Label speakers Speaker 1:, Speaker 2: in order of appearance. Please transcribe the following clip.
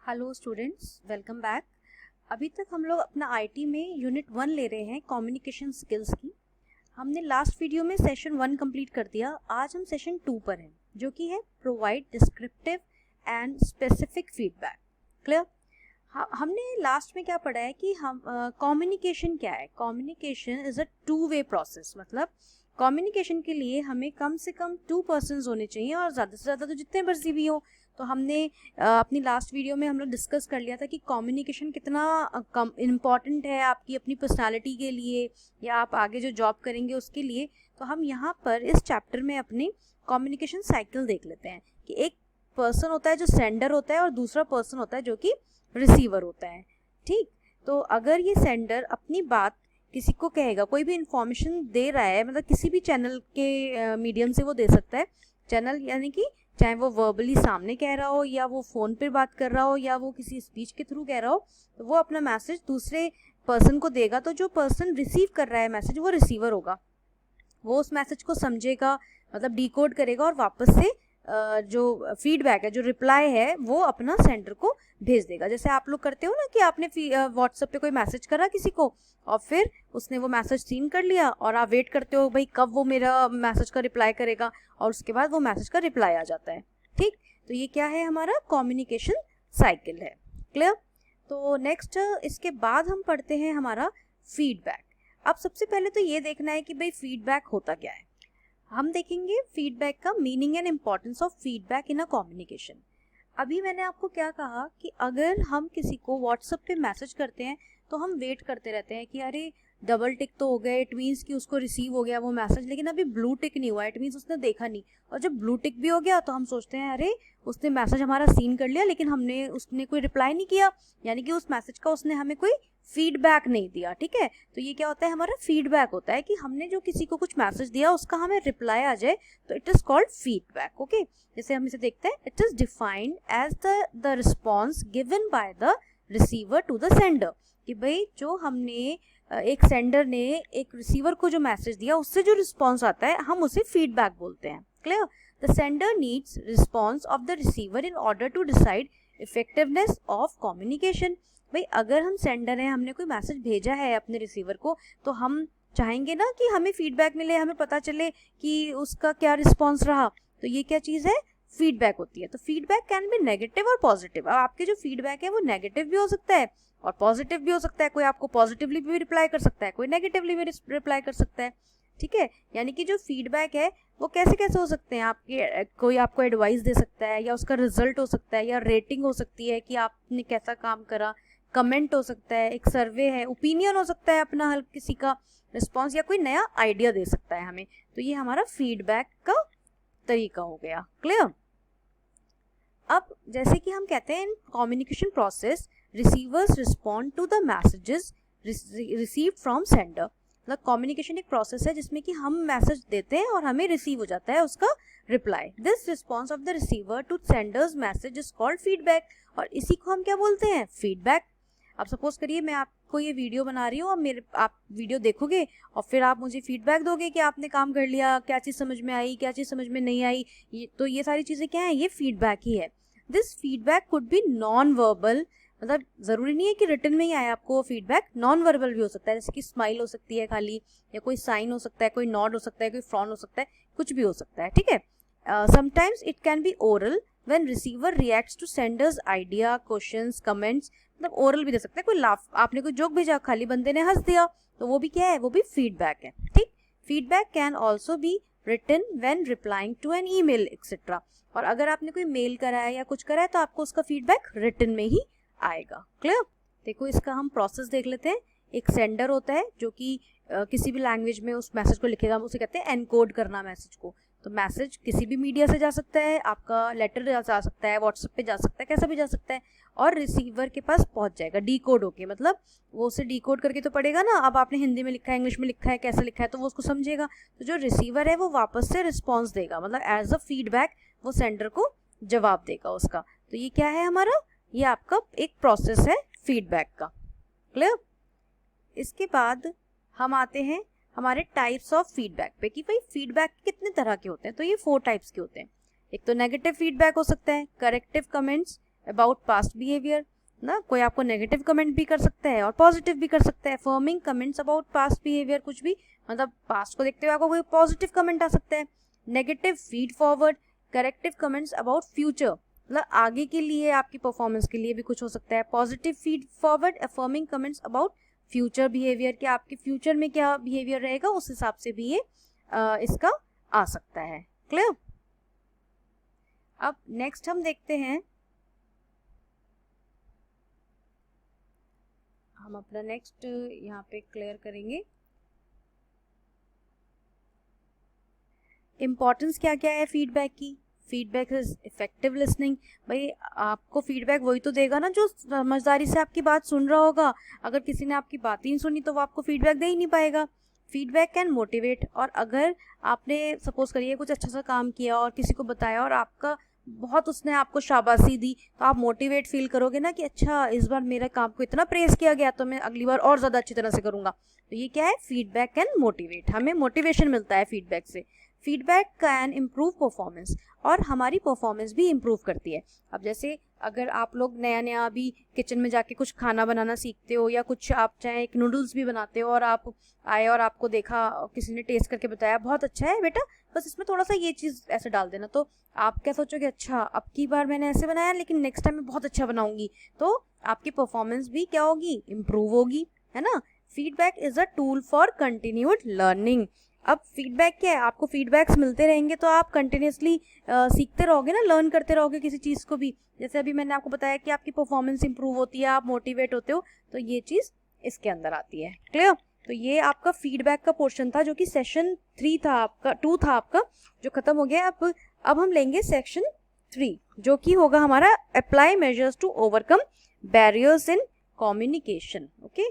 Speaker 1: Hello students, welcome back. अभी तक हम लोग अपना आईटी में यूनिट 1 ले रहे हैं, कम्युनिकेशन स्किल्स की। हमने लास्ट वीडियो में सेशन 1 कंप्लीट कर दिया। आज हम सेशन 2 पर हैं, जो कि है provide descriptive and specific feedback. Clear? हमने लास्ट में क्या पढ़ा है कि हम कम्युनिकेशन क्या है। Communication is a two way process, मतलब कम्युनिकेशन के लिए हमें कम से कम 2 पर्सन्स होने चाहिए और ज़्यादा से ज़्यादा तो जितने मर्जी भी हो। तो हमने अपनी लास्ट वीडियो में हम लोग डिस्कस कर लिया था कि कम्युनिकेशन कितना कम इम्पॉर्टेंट है आपकी अपनी पर्सनालिटी के लिए या आप आगे जो जॉब करेंगे उसके लिए। तो हम यहाँ पर इस चैप्टर में अपनी कम्युनिकेशन साइकिल देख लेते हैं कि एक पर्सन होता है जो सेंडर होता है और दूसरा पर्सन होता है जो कि रिसीवर होता है। ठीक, तो अगर ये सेंडर अपनी बात किसी को कहेगा, कोई भी इंफॉर्मेशन दे रहा है, मतलब किसी भी चैनल के मीडियम से वो दे सकता है। चैनल यानी कि चाहे वो वर्बली सामने कह रहा हो या वो फ़ोन पे बात कर रहा हो या वो किसी स्पीच के थ्रू कह रहा हो, तो वो अपना मैसेज दूसरे पर्सन को देगा। तो जो पर्सन रिसीव कर रहा है मैसेज वो रिसीवर होगा। वो उस मैसेज को समझेगा, मतलब डिकोड करेगा और वापस से जो फीडबैक है, जो रिप्लाई है, वो अपना सेंडर को भेज देगा। जैसे आप लोग करते हो ना कि आपने व्हाट्सएप पे कोई मैसेज करा किसी को और फिर उसने वो मैसेज सीन कर लिया और आप वेट करते हो भाई कब वो मेरा मैसेज का रिप्लाई करेगा, और उसके बाद वो मैसेज का रिप्लाई आ जाता है। ठीक, तो ये क्या है, हमारा कम्युनिकेशन साइकिल है। क्लियर? तो नेक्स्ट इसके बाद हम पढ़ते हैं हमारा फीडबैक। अब सबसे पहले तो ये देखना है कि भाई फीडबैक होता क्या है। हम देखेंगे फीडबैक का meaning and importance of feedback in a communication. अभी मैंने आपको क्या कहा कि अगर हम किसी को व्हाट्सएप पे मैसेज करते हैं तो हम वेट करते रहते हैं कि अरे डबल टिक तो हो गया, इट मीन्स कि उसको रिसीव हो गया वो मैसेज, लेकिन अभी ब्लू टिक नहीं हुआ, इट मीन्स उसने देखा नहीं। और जब ब्लू टिक भी हो गया तो हम सोचते हैं अरे उसने मैसेज हमारा सीन कर लिया लेकिन उसने कोई रिप्लाई नहीं किया, यानी कि उस मैसेज का उसने हमें कोई फीडबैक नहीं दिया। ठीक है, तो ये क्या होता है, हमारा फीडबैक होता है कि हमने जो किसी को कुछ मैसेज दिया उसका हमें रिप्लाई आ जाए, तो it is called feedback. Okay, जैसे हम इसे देखते हैं, it is defined as the response given by the receiver to the sender. कि भाई जो हमने एक सेंडर ने एक रिसीवर को जो मैसेज दिया उससे जो रिस्पॉन्स आता है हम उसे फीडबैक बोलते हैं। Clear? The sender needs response of the receiver in order to decide effectiveness of communication. भाई अगर हम सेंडर हैं, हमने कोई मैसेज भेजा है अपने रिसीवर को, तो हम चाहेंगे ना कि हमें फीडबैक मिले, हमें पता चले कि उसका क्या रिस्पॉन्स रहा। तो ये क्या चीज़ है, फीडबैक होती है। तो फीडबैक कैन बी नेगेटिव और पॉजिटिव। अब आपके जो फीडबैक है वो नेगेटिव भी हो सकता है और पॉजिटिव भी हो सकता है। कोई आपको पॉजिटिवली भी रिप्लाई कर सकता है, कोई नेगेटिवली भी रिप्लाई कर सकता है। ठीक है, यानी कि जो फीडबैक है वो कैसे कैसे हो सकते हैं आपके, कोई आपको एडवाइस दे सकता है या उसका रिजल्ट हो सकता है या रेटिंग हो सकती है कि आपने कैसा काम करा, कमेंट हो सकता है, एक सर्वे है, ओपिनियन हो सकता है अपना हल किसी का रिस्पॉन्स, या कोई नया आइडिया दे सकता है हमें। तो ये हमारा फीडबैक का तरीका हो गया। क्लियर? अब जैसे कि हम कहते हैं in communication process receivers respond to the messages received from sender. मतलब कम्युनिकेशन एक प्रोसेस है जिसमें कि हम मैसेज देते हैं और हमें रिसीव हो जाता है उसका reply. This response of the receiver to sender's message is called feedback, और इसी को हम क्या बोलते हैं, फीडबैक। अब सपोज करिए मैं आपको ये वीडियो बना रही हूँ और आप वीडियो देखोगे और फिर आप मुझे फीडबैक दोगे कि आपने काम कर लिया, क्या चीज़ समझ में आई, क्या चीज़ समझ में नहीं आई। तो ये सारी चीज़ें क्या है, ये फीडबैक ही है। This feedback could be non verbal, मतलब ज़रूरी नहीं है कि रिटन में ही आए आपको फीडबैक, नॉन वर्बल भी हो सकता है, जैसे कि स्माइल हो सकती है खाली, या कोई साइन हो सकता है, कोई नॉड हो सकता है, कोई फ्रॉन हो सकता है, कुछ भी हो सकता है। ठीक है, sometimes it can be oral when receiver reacts to sender's idea, questions, comments. मतलब ओरल भी दे सकते हैं, कोई लाफ, आपने कोई जोक भेजा, खाली बंदे ने हंस दिया, तो वो भी क्या है, वो भी फीडबैक है। ठीक, feedback can also be written when replying to an email etcetera. और अगर आपने कोई मेल करा है या कुछ करा है तो आपको उसका फीडबैक रिटन में ही आएगा। क्लियर? देखो इसका हम प्रोसेस देख लेते हैं। एक सेंडर होता है जो कि किसी भी लैंग्वेज में उस मैसेज को लिखेगा, हम उसे कहते हैं एनकोड करना मैसेज को। तो मैसेज किसी भी मीडिया से जा सकता है, आपका लेटर जा सकता है, व्हाट्सएप पे जा सकता है, कैसा भी जा सकता है, और रिसीवर के पास पहुंच जाएगा डीकोड होके। मतलब वो उसे डीकोड करके तो पढ़ेगा ना, अब आपने हिंदी में लिखा है, इंग्लिश में लिखा है, कैसा लिखा है, तो वो उसको समझेगा। तो जो रिसीवर है वो वापस से रिस्पॉन्स देगा, मतलब एज अ फीडबैक वो सेंडर को जवाब देगा उसका। तो ये क्या है हमारा, ये आपका एक प्रोसेस है फीडबैक का। क्लियर? इसके बाद हम आते हैं हमारे टाइप्स ऑफ फीडबैक पे कि भाई फीडबैक कितने तरह के होते हैं। तो ये 4 टाइप्स के होते हैं। एक तो नेगेटिव फीडबैक हो सकता है, corrective comments, about past behaviour ना, कोई आपको नेगेटिव कमेंट भी कर सकता है और पॉजिटिव भी कर सकता है। Affirming comments about past behaviour, कुछ भी मतलब पास्ट को देखते हुए आपको कोई पॉजिटिव कमेंट आ सकता है। Negative feed forward, corrective comments about future, मतलब आगे के लिए आपकी परफॉर्मेंस के लिए भी कुछ हो सकता है। Positive feed forward, affirming comments about future behaviour, कि आपके फ्यूचर में क्या बिहेवियर रहेगा उस हिसाब से भी ये इसका आ सकता है। क्लियर? अब नेक्स्ट हम देखते हैं, हम अपना नेक्स्ट यहाँ पे क्लियर करेंगे इम्पोर्टेंस क्या क्या है फीडबैक की। फीडबैक इज इफेक्टिव लिसनिंग, भाई आपको फीडबैक वही तो देगा ना जो समझदारी से आपकी बात सुन रहा होगा। अगर किसी ने आपकी बात ही नहीं सुनी तो वो आपको फीडबैक दे ही नहीं पाएगा। फीडबैक कैन मोटिवेट, और अगर आपने सपोज करिए कुछ अच्छा सा काम किया और किसी को बताया और आपका बहुत उसने आपको शाबाशी दी, तो आप मोटिवेट फील करोगे ना कि अच्छा इस बार मेरे काम को इतना प्रेस किया गया तो मैं अगली बार और ज़्यादा अच्छी तरह से करूँगा। तो ये क्या है, फीडबैक कैन मोटिवेट, हमें मोटिवेशन मिलता है फीडबैक से। फीडबैक कैन इम्प्रूव परफॉर्मेंस, और हमारी परफॉर्मेंस भी इम्प्रूव करती है। अब जैसे अगर आप लोग नया नया अभी किचन में जाके कुछ खाना बनाना सीखते हो, या कुछ आप चाहे एक नूडल्स भी बनाते हो और आप आए और आपको देखा किसी ने टेस्ट करके बताया बहुत अच्छा है बेटा, बस इसमें थोड़ा सा ये चीज़ ऐसे डाल देना, तो आप क्या सोचोगे, अच्छा अब की बार मैंने ऐसे बनाया लेकिन नेक्स्ट टाइम मैं बहुत अच्छा बनाऊंगी, तो आपकी परफॉर्मेंस भी क्या होगी, इम्प्रूव होगी, है ना। Feedback is a tool for continued learning. अब फीडबैक क्या है, आपको फीडबैक्स मिलते रहेंगे तो आप कंटिन्यूसली सीखते रहोगे ना, लर्न करते रहोगे किसी चीज़ को भी। जैसे अभी मैंने आपको बताया कि आपकी परफॉर्मेंस इंप्रूव होती है, आप मोटिवेट होते हो, तो ये चीज़ इसके अंदर आती है। क्लियर? तो ये आपका फीडबैक का पोर्शन था जो कि सेशन 3 था आपका, 2 था आपका, जो खत्म हो गया। अब हम लेंगे सेक्शन 3 जो कि होगा हमारा apply measures to overcome barriers in communication. Okay.